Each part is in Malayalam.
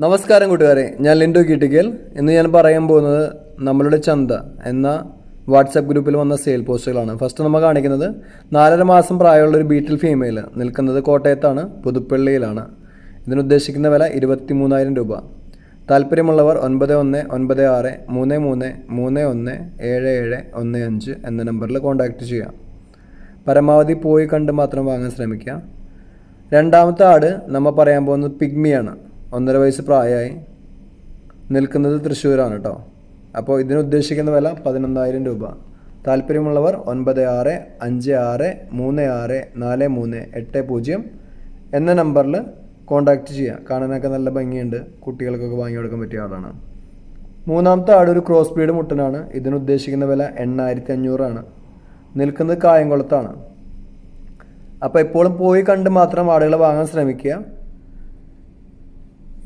നമസ്കാരം കൂട്ടുകാരെ, ഞാൻ ലിൻഡോ കീട്ടിക്കൽ. ഇന്ന് ഞാൻ പറയാൻ പോകുന്നത് നമ്മളുടെ ചന്ത എന്ന വാട്സാപ്പ് ഗ്രൂപ്പിൽ വന്ന സെയിൽ പോസ്റ്റുകളാണ്. ഫസ്റ്റ് നമ്മൾ കാണിക്കുന്നത് 4.5 മാസം പ്രായമുള്ള ഒരു ബീറ്റിൽ ഫീമെയിൽ നിൽക്കുന്നത് കോട്ടയത്താണ്, പുതുപ്പള്ളിയിലാണ്. ഇതിനുദ്ദേശിക്കുന്ന വില 23,000 രൂപ. താല്പര്യമുള്ളവർ 916333177115 എന്ന നമ്പറിൽ കോൺടാക്റ്റ് ചെയ്യാം. പരമാവധി പോയി കണ്ട് മാത്രം വാങ്ങാൻ ശ്രമിക്കുക. രണ്ടാമത്തെ ആട് നമ്മൾ പറയാൻ പോകുന്നത് പിഗ്മിയാണ്. 1.5 വയസ്സ് പ്രായമായി, നിൽക്കുന്നത് തൃശ്ശൂരാണ് കേട്ടോ. അപ്പോൾ ഇതിനുദ്ദേശിക്കുന്ന വില 11,000 രൂപ. താല്പര്യമുള്ളവർ 9656364380 എന്ന നമ്പറിൽ കോൺടാക്റ്റ് ചെയ്യുക. കാണാനൊക്കെ നല്ല ഭംഗിയുണ്ട്, കുട്ടികൾക്കൊക്കെ വാങ്ങി കൊടുക്കാൻ പറ്റിയ ആളാണ്. മൂന്നാമത്തെ ആട് ഒരു ക്രോസ് ബ്രീഡ് മുട്ടനാണ്. ഇതിനുദ്ദേശിക്കുന്ന വില 8,500 നിൽക്കുന്നത് കായംകുളത്താണ്. അപ്പോൾ എപ്പോഴും പോയി കണ്ട് മാത്രം ആടുകളെ വാങ്ങാൻ ശ്രമിക്കുക.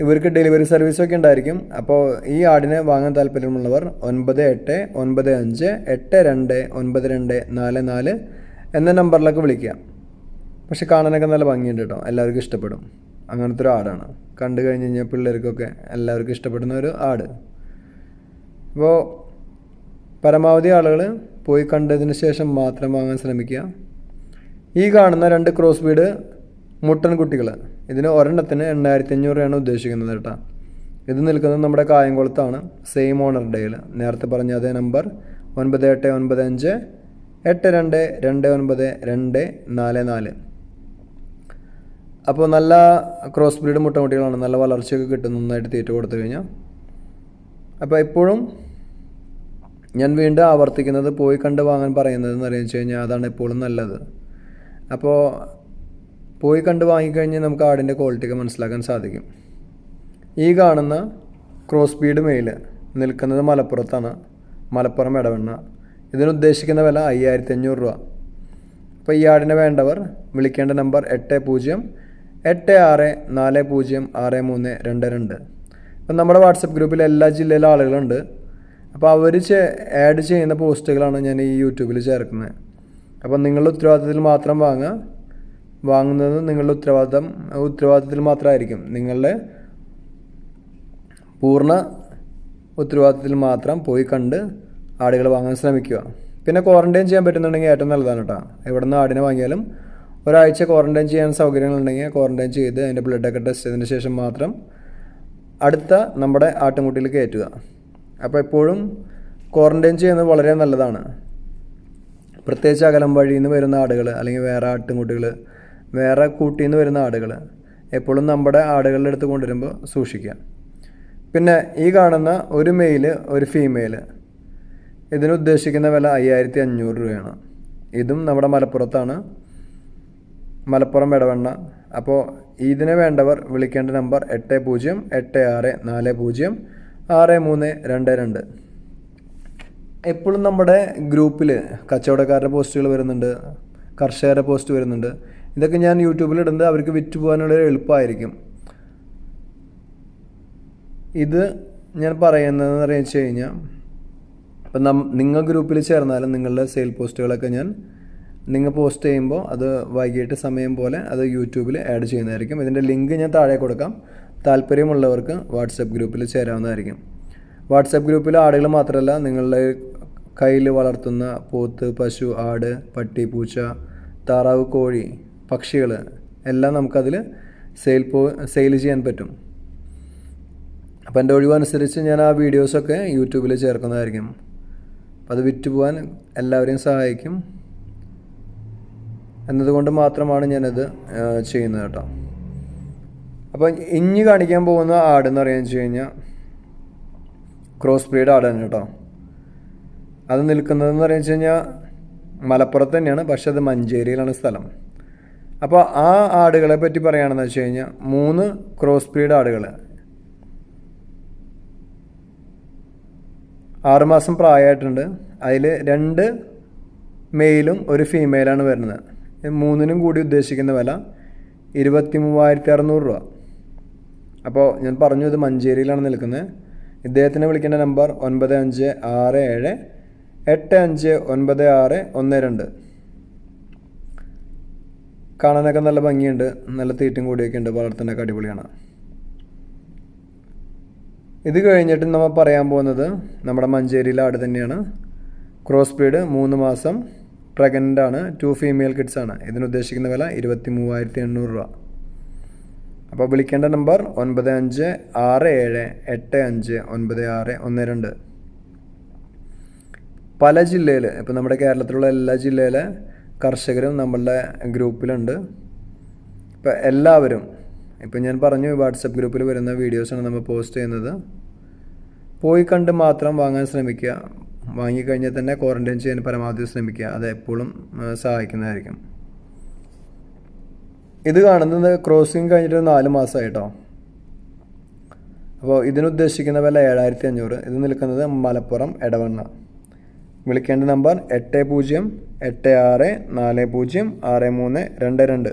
ഇവർക്ക് ഡെലിവറി സർവീസൊക്കെ ഉണ്ടായിരിക്കും. അപ്പോൾ ഈ ആടിനെ വാങ്ങാൻ താല്പര്യമുള്ളവർ 9859829244 എന്ന നമ്പറിലൊക്കെ വിളിക്കുക. പക്ഷെ കാണാനൊക്കെ നല്ല ഭംഗിയുണ്ട് കേട്ടോ, എല്ലാവർക്കും ഇഷ്ടപ്പെടും. അങ്ങനത്തെ ഒരു ആടാണ്. കണ്ടു കഴിഞ്ഞ് കഴിഞ്ഞാൽ പിള്ളേർക്കൊക്കെ എല്ലാവർക്കും ഇഷ്ടപ്പെടുന്ന ഒരു ആട്. അപ്പോൾ പരമാവധി ആളുകൾ പോയി കണ്ടതിന് ശേഷം മാത്രം വാങ്ങാൻ ശ്രമിക്കുക. ഈ കാണുന്ന 2 ക്രോസ് ബീഡ് മുട്ടൻ കുട്ടികൾ, ഇതിന് ഒരെണ്ണത്തിന് 8,500 ഉദ്ദേശിക്കുന്നത് കേട്ടോ. ഇത് നിൽക്കുന്നത് നമ്മുടെ കായംകുളത്താണ്, സെയിം ഓണർ ഡേയിൽ. നേരത്തെ പറഞ്ഞ അതേ നമ്പർ 989582292244. അപ്പോൾ നല്ല ക്രോസ് ബ്രീഡ് മുട്ടക്കുട്ടികളാണ്, നല്ല വളർച്ചയൊക്കെ കിട്ടും നന്നായിട്ട് തീറ്റ കൊടുത്തു കഴിഞ്ഞാൽ. അപ്പോൾ എപ്പോഴും ഞാൻ വീണ്ടും ആവർത്തിക്കുന്നത്, പോയി കണ്ട് വാങ്ങാൻ പറയുന്നതെന്ന് അറിയിച്ചു കഴിഞ്ഞാൽ അതാണ് എപ്പോഴും നല്ലത്. അപ്പോൾ പോയി കണ്ട് വാങ്ങിക്കഴിഞ്ഞാൽ നമുക്ക് ആടിൻ്റെ ക്വാളിറ്റിയൊക്കെ മനസ്സിലാക്കാൻ സാധിക്കും. ഈ കാണുന്ന ക്രോസ് ബീഡ് മെയിൽ നിൽക്കുന്നത് മലപ്പുറത്താണ്, മലപ്പുറം ഇടവണ്ണ. ഇതിനുദ്ദേശിക്കുന്ന വില 5,500 രൂപ. അപ്പോൾ ഈ ആടിനെ വേണ്ടവർ വിളിക്കേണ്ട നമ്പർ 8086406322. അപ്പം നമ്മുടെ വാട്സപ്പ് ഗ്രൂപ്പിൽ എല്ലാ ജില്ലയിലെ ആളുകളുണ്ട്. അപ്പോൾ അവർ ആഡ് ചെയ്യുന്ന പോസ്റ്റുകളാണ് ഞാൻ ഈ യൂട്യൂബിൽ ചേർക്കുന്നത്. അപ്പം നിങ്ങളുടെ ഉത്തരവാദിത്തത്തിൽ മാത്രം വാങ്ങുന്നത് നിങ്ങളുടെ ഉത്തരവാദിത്തത്തിൽ മാത്രമായിരിക്കും. നിങ്ങളുടെ പൂർണ്ണ ഉത്തരവാദിത്തത്തിൽ മാത്രം പോയി കണ്ട് ആടുകൾ വാങ്ങാൻ ശ്രമിക്കുക. പിന്നെ ക്വാറൻറ്റൈൻ ചെയ്യാൻ പറ്റുന്നുണ്ടെങ്കിൽ ഏറ്റവും നല്ലതാണ് കേട്ടോ. എവിടെ നിന്ന് ആടിനെ വാങ്ങിയാലും ഒരാഴ്ച ക്വാറൻറ്റൈൻ ചെയ്യാൻ സൗകര്യങ്ങളുണ്ടെങ്കിൽ ക്വാറൻറ്റൈൻ ചെയ്ത് അതിൻ്റെ ബ്ലഡൊക്കെ ടെസ്റ്റ് ചെയ്തതിന് ശേഷം മാത്രം അടുത്ത നമ്മുടെ ആട്ടുംകുട്ടിയിൽ കയറ്റുക. അപ്പോൾ എപ്പോഴും ക്വാറൻറ്റൈൻ ചെയ്യുന്നത് വളരെ നല്ലതാണ്. പ്രത്യേകിച്ച് അകലം വഴിയിൽ നിന്ന് വരുന്ന ആടുകൾ, അല്ലെങ്കിൽ വേറെ ആട്ടുംകുട്ടികൾ, വേറെ കൂട്ടിൽ നിന്ന് വരുന്ന ആടുകൾ എപ്പോഴും നമ്മുടെ ആടുകളുടെ അടുത്ത് കൊണ്ടുവരുമ്പോൾ സൂക്ഷിക്കുക. പിന്നെ ഈ കാണുന്ന ഒരു മെയിൽ ഒരു ഫീമെയിൽ, ഇതിനുദ്ദേശിക്കുന്ന വില 5,500 രൂപയാണ്. ഇതും നമ്മുടെ മലപ്പുറത്താണ്, മലപ്പുറം ഇടവണ്ണ. അപ്പോൾ ഇതിനെ വേണ്ടവർ വിളിക്കേണ്ട നമ്പർ 8086406322. എപ്പോഴും നമ്മുടെ ഗ്രൂപ്പിൽ കച്ചവടക്കാരുടെ പോസ്റ്റുകൾ വരുന്നുണ്ട്, കർഷകരുടെ പോസ്റ്റ് വരുന്നുണ്ട്. ഇതൊക്കെ ഞാൻ യൂട്യൂബിൽ ഇടുന്നത് അവർക്ക് വിറ്റ് പോകാനുള്ള എളുപ്പമായിരിക്കും. ഇത് ഞാൻ പറയുന്നതെന്ന് അറിയിച്ചു കഴിഞ്ഞാൽ, ഇപ്പം നിങ്ങൾ ഗ്രൂപ്പിൽ ചേർന്നാലും നിങ്ങളുടെ സെയിൽ പോസ്റ്റുകളൊക്കെ നിങ്ങൾ പോസ്റ്റ് ചെയ്യുമ്പോൾ അത് വൈകിട്ട് സമയം പോലെ അത് യൂട്യൂബിൽ ആഡ് ചെയ്യുന്നതായിരിക്കും. ഇതിൻ്റെ ലിങ്ക് ഞാൻ താഴെ കൊടുക്കാം. താല്പര്യമുള്ളവർക്ക് വാട്സപ്പ് ഗ്രൂപ്പിൽ ചേരാവുന്നതായിരിക്കും. വാട്സപ്പ് ഗ്രൂപ്പിൽ ആടുകൾ മാത്രമല്ല, നിങ്ങളുടെ കയ്യിൽ വളർത്തുന്ന പോത്ത്, പശു, ആട്, പട്ടി, പൂച്ച, താറാവ്, കോഴി, പക്ഷികൾ എല്ലാം നമുക്കതിൽ സെയിൽ ചെയ്യാൻ പറ്റും. അപ്പോൾ എൻ്റെ ഒഴിവനുസരിച്ച് ഞാൻ ആ വീഡിയോസൊക്കെ യൂട്യൂബിൽ ചേർക്കുന്നതായിരിക്കും. അപ്പോൾ അത് വിറ്റ് പോകാൻ എല്ലാവരെയും സഹായിക്കും എന്നതുകൊണ്ട് മാത്രമാണ് ഞാനത് ചെയ്യുന്നത് കേട്ടോ. അപ്പോൾ ഇനി കാണിക്കാൻ പോകുന്ന ആടെന്ന് പറയുകയെന്ന് വെച്ച് കഴിഞ്ഞാൽ ക്രോസ് ബ്രീഡ് ആടാണ് കേട്ടോ. അത് നിൽക്കുന്നതെന്ന് പറയുക വെച്ച് കഴിഞ്ഞാൽ മലപ്പുറത്ത് തന്നെയാണ്, പക്ഷെ അത് മഞ്ചേരിയിലാണ് സ്ഥലം. അപ്പോൾ ആ ആടുകളെ പറ്റി പറയുകയാണെന്ന് വെച്ച് കഴിഞ്ഞാൽ 3 ക്രോസ് ബ്രീഡ് ആടുകൾ, 6 മാസം പ്രായമായിട്ടുണ്ട്. അതിൽ 2 മെയിലും ഒരു ഫീമെയിലാണ് വരുന്നത്. 3നും കൂടി ഉദ്ദേശിക്കുന്ന വില 23,600 രൂപ. അപ്പോൾ ഞാൻ പറഞ്ഞു ഇത് മഞ്ചേരിയിലാണ് നിൽക്കുന്നത്. ഇദ്ദേഹത്തിനെ വിളിക്കേണ്ട നമ്പർ 9567859612. കാണാനൊക്കെ നല്ല ഭംഗിയുണ്ട്, നല്ല തീറ്റും കൂടിയൊക്കെ ഉണ്ട്, വളർത്താനൊക്കെ അടിപൊളിയാണ്. ഇത് കഴിഞ്ഞിട്ട് നമ്മൾ പറയാൻ പോകുന്നത് നമ്മുടെ മഞ്ചേരിയിലെ ആട് തന്നെയാണ്. ക്രോസ് ബ്രീഡ് 3 മാസം പ്രഗ്നൻ്റ് ആണ്. 2 ഫീമെയിൽ കിഡ്സ് ആണ്. ഇതിന് ഉദ്ദേശിക്കുന്ന വില 23,800 രൂപ. അപ്പോൾ വിളിക്കേണ്ട നമ്പർ 9567859612. പല ജില്ലയിൽ, ഇപ്പോൾ നമ്മുടെ കേരളത്തിലുള്ള എല്ലാ ജില്ലയിലെ കർഷകരും നമ്മളുടെ ഗ്രൂപ്പിലുണ്ട്. ഇപ്പോൾ എല്ലാവരും, ഇപ്പോൾ ഞാൻ പറഞ്ഞു വാട്സപ്പ് ഗ്രൂപ്പിൽ വരുന്ന വീഡിയോസാണ് നമ്മൾ പോസ്റ്റ് ചെയ്യുന്നത്. പോയി കണ്ട് മാത്രം വാങ്ങാൻ ശ്രമിക്കുക. വാങ്ങിക്കഴിഞ്ഞാൽ തന്നെ ക്വാറൻറ്റൈൻ ചെയ്യാൻ പരമാവധി ശ്രമിക്കുക. അത് എപ്പോഴും സഹായിക്കുന്നതായിരിക്കും. ഇത് കാണുന്നത് ക്രോസിങ് കഴിഞ്ഞിട്ട് 4 മാസമായിട്ടോ. അപ്പോൾ ഇതിനുദ്ദേശിക്കുന്ന വില 7,500. ഇത് നിൽക്കുന്നത് മലപ്പുറം എടവണ്ണ. വിളിക്കേണ്ട നമ്പർ 8086406322.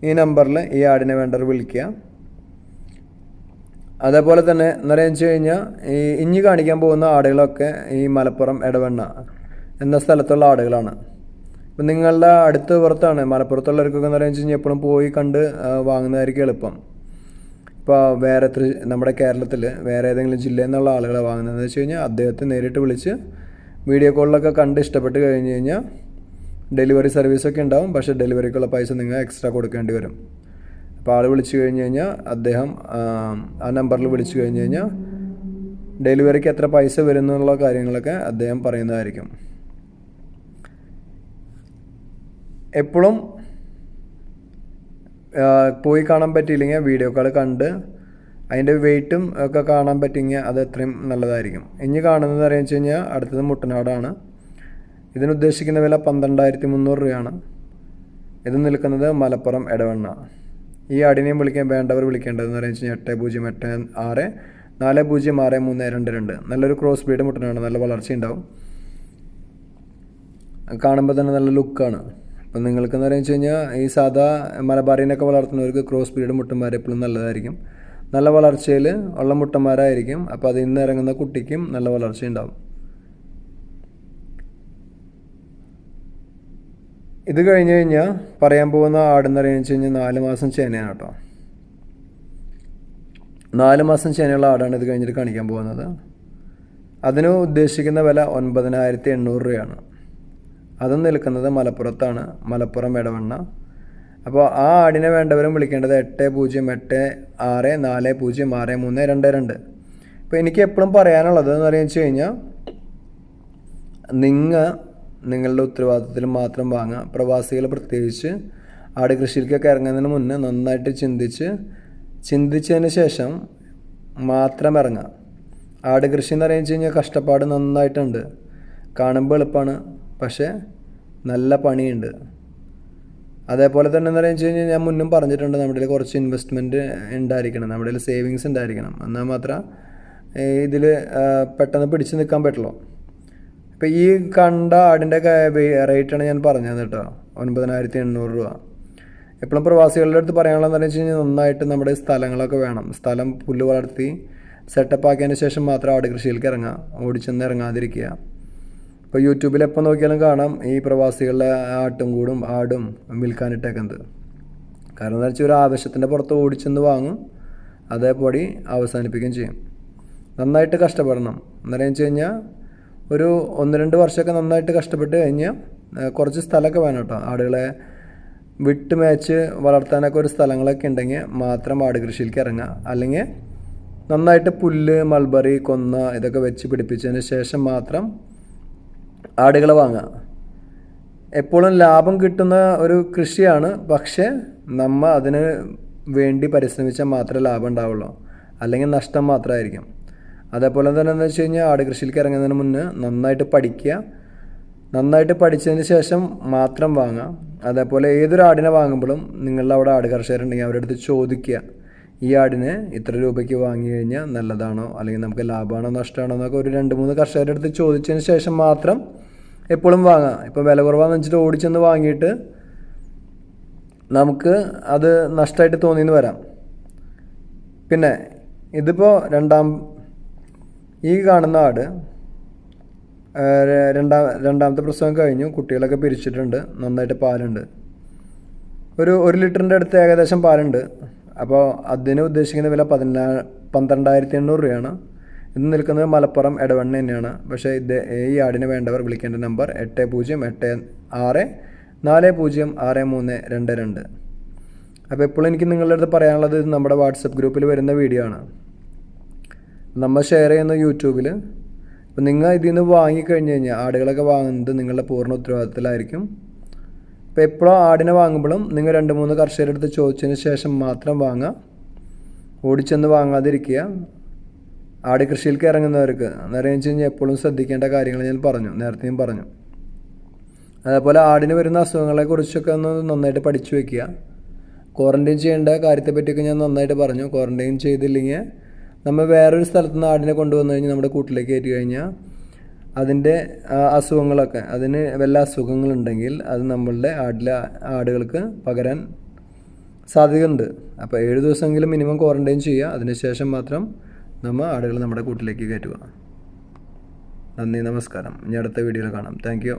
ഈ നമ്പറിൽ ഈ ആടിനെ വേണ്ടവർ വിളിക്കുക. അതേപോലെ തന്നെ എന്താണെന്ന് വെച്ച് കഴിഞ്ഞാൽ ഈ ഇഞ്ഞി കാണിക്കാൻ പോകുന്ന ആടുകളൊക്കെ ഈ മലപ്പുറം എടവണ്ണ എന്ന സ്ഥലത്തുള്ള ആടുകളാണ്. ഇപ്പം നിങ്ങളുടെ അടുത്ത് പുറത്താണ് മലപ്പുറത്തുള്ളവർക്കൊക്കെ എന്താ വെച്ച് കഴിഞ്ഞാൽ എപ്പോഴും പോയി കണ്ട് വാങ്ങുന്നതായിരിക്കും എളുപ്പം. ഇപ്പോൾ വേറെ നമ്മുടെ കേരളത്തിൽ വേറെ ഏതെങ്കിലും ജില്ലയിൽ നിന്നുള്ള ആളുകളെ വാങ്ങുന്നതെന്ന് വെച്ച് കഴിഞ്ഞാൽ അദ്ദേഹത്തെ നേരിട്ട് വിളിച്ച് വീഡിയോ കോളിലൊക്കെ കണ്ട് ഇഷ്ടപ്പെട്ട് കഴിഞ്ഞ് കഴിഞ്ഞാൽ ഡെലിവറി സർവീസൊക്കെ ഉണ്ടാവും. പക്ഷേ ഡെലിവറിക്കുള്ള പൈസ നിങ്ങൾ എക്സ്ട്രാ കൊടുക്കേണ്ടി വരും. അപ്പോൾ ആൾ വിളിച്ചു കഴിഞ്ഞ് കഴിഞ്ഞാൽ അദ്ദേഹം ആ നമ്പറിൽ വിളിച്ചു കഴിഞ്ഞ് കഴിഞ്ഞാൽ ഡെലിവറിക്ക് എത്ര പൈസ വരും എന്നുള്ള കാര്യങ്ങളൊക്കെ അദ്ദേഹം പറയുന്നതായിരിക്കും. എപ്പോഴും പോയി കാണാൻ പറ്റിയില്ലെങ്കിൽ വീഡിയോ കോൾ കണ്ട് അതിൻ്റെ വെയിറ്റും ഒക്കെ കാണാൻ പറ്റിയെങ്കിൽ അത് അത്രയും നല്ലതായിരിക്കും. ഇനി കാണുന്നത് അറിയാമെന്ന് വെച്ച് കഴിഞ്ഞാൽ അടുത്തത് മുട്ടനാടാണ്. ഇതിനുദ്ദേശിക്കുന്ന വില 12,300 രൂപയാണ്. ഇത് നിൽക്കുന്നത് മലപ്പുറം എടവണ്ണ. ഈ ആടിനെയും വേണ്ടവർ വിളിക്കേണ്ടതെന്ന് പറയുന്നത് വെച്ച് കഴിഞ്ഞാൽ 8086406322. നല്ലൊരു ക്രോസ് ബ്രീഡ് മുട്ടനാണ്. നല്ല വളർച്ചയുണ്ടാവും. കാണുമ്പോൾ തന്നെ നല്ല ലുക്കാണ്. അപ്പം നിങ്ങൾക്കെന്ന് പറയുന്നത് വെച്ച് കഴിഞ്ഞാൽ ഈ സാധാ മലബാറിനൊക്കെ വളർത്തുന്നവർക്ക് ക്രോസ് ബ്രീഡ് മുട്ടന്മാർ എപ്പോഴും നല്ലതായിരിക്കും. നല്ല വളർച്ചയിൽ ഉള്ള മുട്ടന്മാരായിരിക്കും. അപ്പോൾ അതിൽ നിന്ന് ഇറങ്ങുന്ന കുട്ടിക്കും നല്ല വളർച്ചയുണ്ടാവും. ഇത് കഴിഞ്ഞ് കഴിഞ്ഞാൽ പറയാൻ പോകുന്ന ആടെന്ന് പറയുന്നത് വെച്ച് കഴിഞ്ഞാൽ 4 മാസം ചേനയാണ് കേട്ടോ. 4 മാസം ചേനയുള്ള ആടാണ് ഇത് കഴിഞ്ഞിട്ട് കാണിക്കാൻ പോകുന്നത്. അതിന് ഉദ്ദേശിക്കുന്ന വില 9,800 രൂപയാണ്. അതും നിൽക്കുന്നത് മലപ്പുറത്താണ്, മലപ്പുറം എടവണ്ണ. അപ്പോൾ ആ ആടിനെ വേണ്ടവരും വിളിക്കേണ്ടത് 8086406322. ഇപ്പോൾ എനിക്ക് എപ്പോഴും പറയാനുള്ളത് എന്ന് പറയുന്നത് വെച്ച് കഴിഞ്ഞാൽ നിങ്ങളുടെ ഉത്തരവാദിത്തത്തിൽ മാത്രം വാങ്ങുക. പ്രവാസികൾ പ്രത്യേകിച്ച് ആട് കൃഷിയിലേക്കൊക്കെ ഇറങ്ങുന്നതിന് മുന്നേ നന്നായിട്ട് ചിന്തിച്ചതിന് ശേഷം മാത്രം ഇറങ്ങുക. ആട് കൃഷി എന്ന് പറയുന്നത് വെച്ച് കഴിഞ്ഞാൽ കഷ്ടപ്പാട് നന്നായിട്ടുണ്ട്. കാണുമ്പോൾ എളുപ്പമാണ്, പക്ഷേ നല്ല പണിയുണ്ട്. അതേപോലെ തന്നെ എന്താ പറയുക കഴിഞ്ഞാൽ ഞാൻ മുന്നും പറഞ്ഞിട്ടുണ്ട്, നമ്മുടെ കയ്യിൽ കുറച്ച് ഇൻവെസ്റ്റ്മെൻറ്റ് ഉണ്ടായിരിക്കണം, നമ്മുടെ കയ്യിൽ സേവിങ്സ് ഉണ്ടായിരിക്കണം. എന്നാൽ മാത്രം ഇതിൽ പെട്ടെന്ന് പിടിച്ച് നിൽക്കാൻ പറ്റുള്ളൂ. ഇപ്പോൾ ഈ കണ്ട ആടിൻ്റെ റേറ്റാണ് ഞാൻ പറഞ്ഞത് കേട്ടോ, 9,800 രൂപ. എപ്പോഴും പ്രവാസികളുടെ അടുത്ത് പറയാനുള്ളതെന്ന് വെച്ച് കഴിഞ്ഞാൽ നന്നായിട്ട് നമ്മുടെ സ്ഥലങ്ങളൊക്കെ വേണം. സ്ഥലം പുല്ല് വളർത്തി സെറ്റപ്പ് ആക്കിയതിന് ശേഷം മാത്രം ആട് കൃഷിയിലേക്ക് ഇറങ്ങുക. ഓടിച്ചെന്ന് ഇറങ്ങാതിരിക്കുക. ഇപ്പോൾ യൂട്യൂബിൽ എപ്പോൾ നോക്കിയാലും കാണാം ഈ പ്രവാസികളുടെ ആടും വിൽക്കാനിട്ടേക്കുന്നത്. കാരണം എന്താ വെച്ചാൽ ഒരു ആവശ്യത്തിൻ്റെ പുറത്ത് ഓടിച്ചെന്ന് വാങ്ങും, അതേപടി അവസാനിപ്പിക്കുകയും ചെയ്യും. നന്നായിട്ട് കഷ്ടപ്പെടണം. എന്താണെന്ന് വെച്ച് കഴിഞ്ഞാൽ ഒരു 1-2 വർഷമൊക്കെ നന്നായിട്ട് കഷ്ടപ്പെട്ട് കഴിഞ്ഞാൽ കുറച്ച് സ്ഥലമൊക്കെ വേണം കേട്ടോ. ആടുകളെ വിട്ട് മേച്ച് വളർത്താനൊക്കെ ഒരു സ്ഥലങ്ങളൊക്കെ ഉണ്ടെങ്കിൽ മാത്രം ആട് കൃഷിയിലേക്ക് ഇറങ്ങുക. അല്ലെങ്കിൽ നന്നായിട്ട് പുല്ല്, മൾബറി, കൊന്ന ഇതൊക്കെ വെച്ച് പിടിപ്പിച്ചതിന് ശേഷം മാത്രം ആടുകളെ വാങ്ങുക. എപ്പോഴും ലാഭം കിട്ടുന്ന ഒരു കൃഷിയാണ്, പക്ഷേ നമ്മൾ അതിന് വേണ്ടി പരിശ്രമിച്ചാൽ മാത്രമേ ലാഭം ഉണ്ടാവുള്ളൂ, അല്ലെങ്കിൽ നഷ്ടം മാത്രമായിരിക്കും. അതേപോലെ തന്നെ എന്താണെന്ന് വെച്ച് കഴിഞ്ഞാൽ ആട് കൃഷിയിലേക്ക് ഇറങ്ങുന്നതിന് മുന്നേ നന്നായിട്ട് പഠിക്കുക. നന്നായിട്ട് പഠിച്ചതിന് ശേഷം മാത്രം വാങ്ങുക. അതേപോലെ ഏതൊരു ആടിനെ വാങ്ങുമ്പോഴും നിങ്ങളുടെ അവിടെ ആട് കർഷകരുണ്ടെങ്കിൽ അവരുടെ അടുത്ത് ചോദിക്കുക, ഈ ആടിനെ ഇത്ര രൂപയ്ക്ക് വാങ്ങി കഴിഞ്ഞാൽ നല്ലതാണോ, അല്ലെങ്കിൽ നമുക്ക് ലാഭമാണോ നഷ്ടമാണോ എന്നൊക്കെ ഒരു 2-3 കർഷകരുടെ അടുത്ത് ചോദിച്ചതിന് ശേഷം മാത്രം എപ്പോഴും വാങ്ങുക. ഇപ്പോൾ വില കുറവാന്ന് വെച്ചിട്ട് ഓടിച്ചെന്ന് വാങ്ങിയിട്ട് നമുക്ക് അത് നഷ്ടമായിട്ട് തോന്നിയെന്ന് വരാം. പിന്നെ ഇതിപ്പോൾ ഈ കാണുന്ന ആട് രണ്ടാമത്തെ പ്രസവം കഴിഞ്ഞു, കുട്ടികളൊക്കെ പിരിച്ചിട്ടുണ്ട്, നന്നായിട്ട് പാലുണ്ട്. ഒരു 1 ലിറ്ററിൻ്റെ അടുത്ത് ഏകദേശം പാലുണ്ട്. അപ്പോൾ അതിന് ഉദ്ദേശിക്കുന്ന വില 12,800 രൂപയാണ്. ഇത് നിൽക്കുന്നത് മലപ്പുറം എടവണ്ണ തന്നെയാണ്. പക്ഷേ ഈ ആടിനെ വേണ്ടവർ വിളിക്കേണ്ട നമ്പർ 8086406322. അപ്പോൾ എപ്പോഴും എനിക്ക് നിങ്ങളുടെ അടുത്ത് പറയാനുള്ളത് ഇത് നമ്മുടെ വാട്സപ്പ് ഗ്രൂപ്പിൽ വരുന്ന വീഡിയോ ആണ്. നമ്മൾ ഷെയർ ചെയ്യുന്ന യൂട്യൂബിൽ. അപ്പോൾ നിങ്ങൾ ഇതിൽ നിന്ന് വാങ്ങിക്കഴിഞ്ഞ് കഴിഞ്ഞാൽ ആടുകളൊക്കെ വാങ്ങുന്നത് നിങ്ങളുടെ പൂർണ്ണ ഉത്തരവാദിത്തത്തിലായിരിക്കും. അപ്പോൾ എപ്പോഴും ആടിനെ വാങ്ങുമ്പോഴും നിങ്ങൾ 2-3 കർഷകരുടെ അടുത്ത് ചോദിച്ചതിന് ശേഷം മാത്രം വാങ്ങുക. ഓടിച്ചെന്ന് വാങ്ങാതിരിക്കുക. ആട് കൃഷിയിലേക്ക് ഇറങ്ങുന്നവർക്ക് നേരെ വെച്ച് കഴിഞ്ഞാൽ എപ്പോഴും ശ്രദ്ധിക്കേണ്ട കാര്യങ്ങൾ ഞാൻ നേരത്തെയും പറഞ്ഞു. അതേപോലെ ആടിന് വരുന്ന അസുഖങ്ങളെക്കുറിച്ചൊക്കെ ഒന്ന് നന്നായിട്ട് പഠിച്ചു വയ്ക്കുക. ക്വാറൻറ്റൈൻ ചെയ്യേണ്ട കാര്യത്തെപ്പറ്റിയൊക്കെ ഞാൻ നന്നായിട്ട് പറഞ്ഞു. ക്വാറൻറ്റൈൻ ചെയ്തില്ലെങ്കിൽ നമ്മൾ വേറൊരു സ്ഥലത്ത് നിന്ന് ആടിനെ കൊണ്ടുവന്നു കഴിഞ്ഞാൽ നമ്മുടെ കൂട്ടിലേക്ക് കയറ്റി കഴിഞ്ഞാൽ അതിൻ്റെ അസുഖങ്ങളൊക്കെ, അതിന് വല്ല അസുഖങ്ങളുണ്ടെങ്കിൽ അത് നമ്മളുടെ ആടുകൾക്ക് പകരാൻ സാധ്യതയുണ്ട്. അപ്പോൾ 7 ദിവസമെങ്കിലും മിനിമം ക്വാറൻറ്റൈൻ ചെയ്യുക. അതിനുശേഷം മാത്രം നമ്മൾ ആടുകൾ നമ്മുടെ കൂട്ടിലേക്ക് കയറ്റുക. നന്ദി, നമസ്കാരം. ഇനി അടുത്ത വീഡിയോയിൽ കാണാം. Thank you.